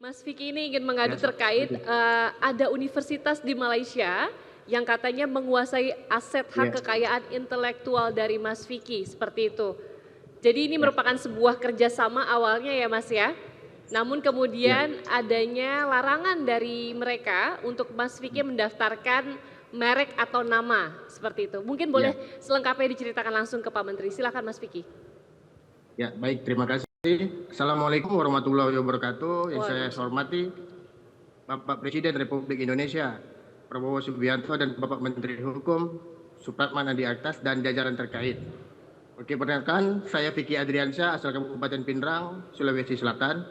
Mas Vicky ini ingin mengadu Ya, terkait ada universitas di Malaysia yang katanya menguasai aset hak ya, kekayaan intelektual dari Mas Vicky, seperti itu. Jadi ini ya, merupakan sebuah kerjasama awalnya ya Mas ya. Namun ya. kemudian adanya larangan dari mereka untuk Mas Vicky mendaftarkan merek atau nama seperti itu. Mungkin Ya. boleh selengkapnya diceritakan langsung ke Pak Menteri. Silakan Mas Vicky. Ya, baik, terima kasih. Assalamualaikum warahmatullahi wabarakatuh. Yang saya Waalaikumsalam. hormati Bapak Presiden Republik Indonesia Prabowo Subianto dan Bapak Menteri Hukum Supratman Andi Aktas dan jajaran terkait. Oke, perkenalkan saya Vicky Adriansyah asal Kabupaten Pindrang, Sulawesi Selatan.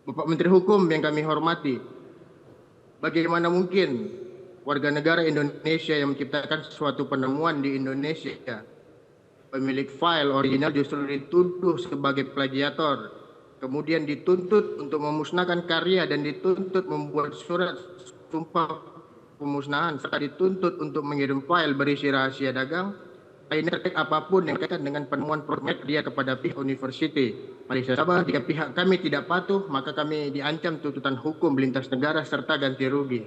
Bapak Menteri Hukum yang kami hormati, bagaimana mungkin warga negara Indonesia yang menciptakan suatu penemuan di Indonesia, pemilik file original justru dituduh sebagai plagiator, kemudian dituntut untuk memusnahkan karya dan dituntut membuat surat sumpah pemusnahan, serta dituntut untuk mengirim file berisi rahasia dagang, ini terkait apapun yang kaitan dengan penemuan produk dia kepada pihak Universiti Malaysia Sabah. Jika pihak kami tidak patuh, maka kami diancam tuntutan hukum lintas negara serta ganti rugi.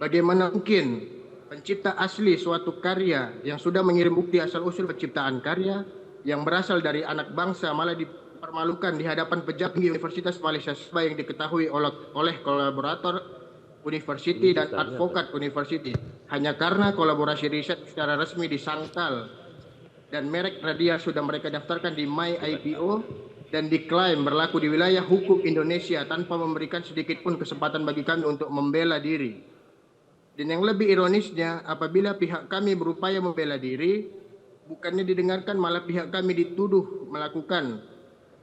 Bagaimana mungkin pencipta asli suatu karya yang sudah mengirim bukti asal-usul penciptaan karya yang berasal dari anak bangsa malah dipermalukan di hadapan pejabat tinggi Universitas Malaysia Sabah yang diketahui oleh kolaborator University dan advokat University hanya karena kolaborasi riset secara resmi disangkal dan merek Radia sudah mereka daftarkan di My IPO dan diklaim berlaku di wilayah hukum Indonesia tanpa memberikan sedikit pun kesempatan bagi kami untuk membela diri. Dan yang lebih ironisnya, apabila pihak kami berupaya membela diri, bukannya didengarkan malah pihak kami dituduh melakukan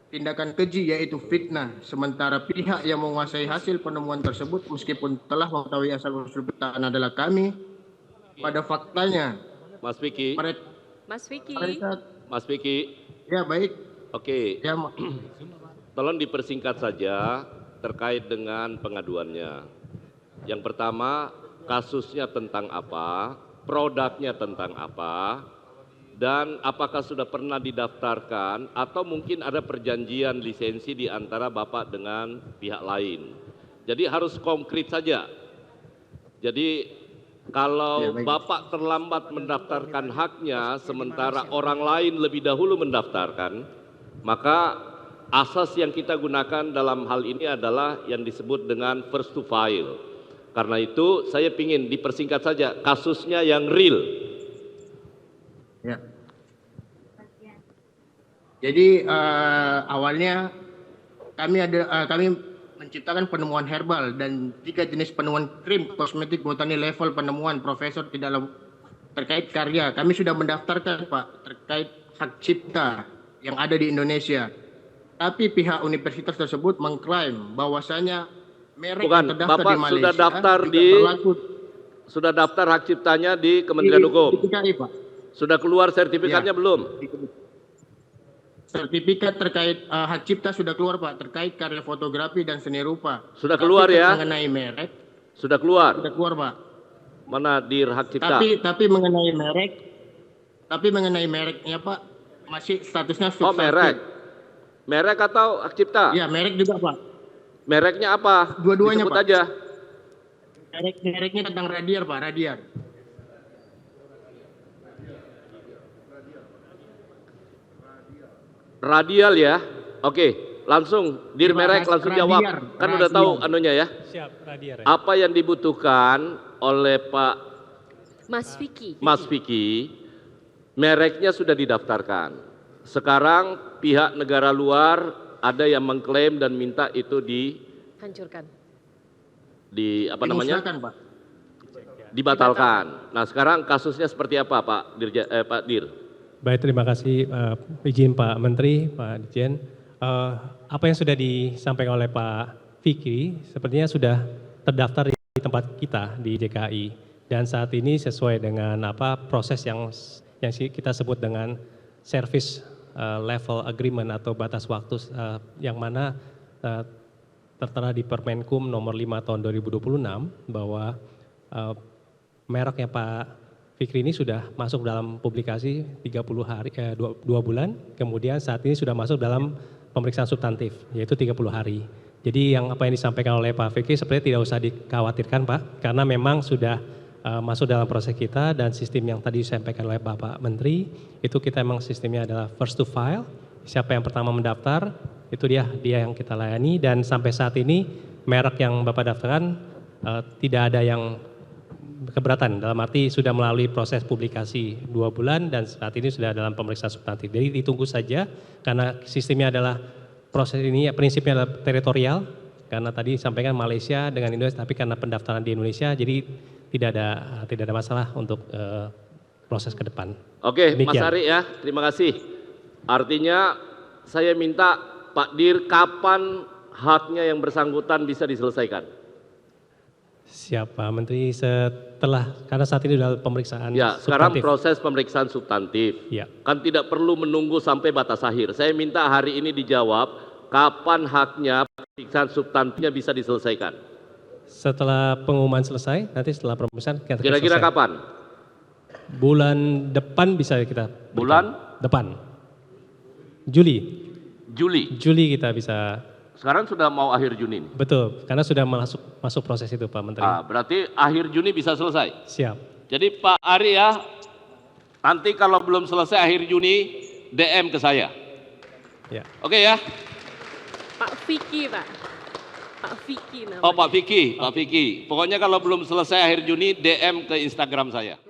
tindakan keji yaitu fitnah, sementara pihak yang menguasai hasil penemuan tersebut meskipun telah mengetahui asal-usul penciptaan adalah kami, pada faktanya Mas Vicky, Mas Vicky. Mas Vicky, ya baik, oke, ya tolong dipersingkat saja terkait dengan pengaduannya. Yang pertama, kasusnya tentang apa, produknya tentang apa, dan apakah sudah pernah didaftarkan atau mungkin ada perjanjian lisensi di antara Bapak dengan pihak lain. Jadi harus konkret saja. Jadi kalau Ya, baik. Bapak terlambat mendaftarkan haknya sementara orang lain lebih dahulu mendaftarkan, maka asas yang kita gunakan dalam hal ini adalah yang disebut dengan first to file. Karena itu saya ingin dipersingkat saja kasusnya yang real. Ya. Jadi awalnya kami menciptakan penemuan herbal dan 3 jenis penemuan krim kosmetik botani level penemuan profesor tidak terkait karya. Kami sudah mendaftarkan Pak terkait hak cipta yang ada di Indonesia. Tapi pihak universitas tersebut mengklaim bahwasanya merek yang terdaftar Bapak di Malaysia sudah daftar juga di berlaku sudah daftar hak ciptanya di Kementerian Hukum. di DKI, Pak. Sudah keluar sertifikatnya Ya. belum? Sertifikat terkait hak cipta sudah keluar Pak, terkait karya fotografi dan seni rupa. Sudah keluar ya? Mengenai merek Sudah keluar. sudah keluar Pak. Mana di hak cipta? Tapi mengenai mereknya Pak masih statusnya Oh, merek. Merek atau hak cipta? Ya, merek juga Pak. Mereknya apa? Dua-duanya, Disebut Pak. aja. Mereknya tentang Radiar Pak, Radiar. Radial ya. Oke, langsung dir merek langsung jawab. Kan udah tahu anunya ya. Siap, Radiar. Apa yang dibutuhkan oleh Pak Mas Vicky, mereknya sudah didaftarkan. Sekarang pihak negara luar ada yang mengklaim dan minta itu hancurkan. Dimusnahkan, Pak. Dibatalkan. Nah, sekarang kasusnya seperti apa, Pak Dir? Baik, terima kasih izin Pak Menteri, Pak Dirjen. Apa yang sudah disampaikan oleh Pak Vicky sepertinya sudah terdaftar di tempat kita di DKI dan saat ini sesuai dengan proses yang kita sebut dengan service level agreement atau batas waktu yang mana tertera di Permenkum nomor 5 tahun 2026 bahwa mereknya Pak Fikri ini sudah masuk dalam publikasi 30 hari, 2 bulan, kemudian saat ini sudah masuk dalam pemeriksaan substantif, yaitu 30 hari. Jadi yang apa yang disampaikan oleh Pak Fikri sebenarnya tidak usah dikhawatirkan Pak, karena memang sudah masuk dalam proses kita dan sistem yang tadi disampaikan oleh Bapak Menteri, itu kita memang sistemnya adalah first to file, siapa yang pertama mendaftar, itu dia yang kita layani dan sampai saat ini merek yang Bapak daftarkan tidak ada yang keberatan, dalam arti sudah melalui proses publikasi 2 bulan dan saat ini sudah dalam pemeriksaan substantif. Jadi ditunggu saja karena sistemnya adalah proses ini prinsipnya adalah teritorial karena tadi disampaikan Malaysia dengan Indonesia, tapi karena pendaftaran di Indonesia jadi tidak ada masalah untuk proses ke depan. Oke, Demikian. Mas Ari ya, terima kasih. Artinya saya minta Pak Dir kapan haknya yang bersangkutan bisa diselesaikan? Siapa Menteri setelah karena saat ini sudah pemeriksaan Ya, sekarang substantif. proses pemeriksaan substantif. Ya. Kan tidak perlu menunggu sampai batas akhir. Saya minta hari ini dijawab kapan haknya pemeriksaan substantifnya bisa diselesaikan. Setelah pengumuman selesai, nanti setelah pemeriksaan kita Kira-kira selesai. kapan? Bulan depan bisa kita berikan. Bulan? Depan. Juli kita bisa. Sekarang sudah mau akhir Juni. Betul, karena sudah masuk proses itu Pak Menteri. Berarti akhir Juni bisa selesai. Siap. Jadi Pak Ari ya, nanti kalau belum selesai akhir Juni DM ke saya. Ya. Oke ya. Pak Vicky, Pak. Pak Vicky namanya. Oh Pak Vicky. Pokoknya kalau belum selesai akhir Juni DM ke Instagram saya.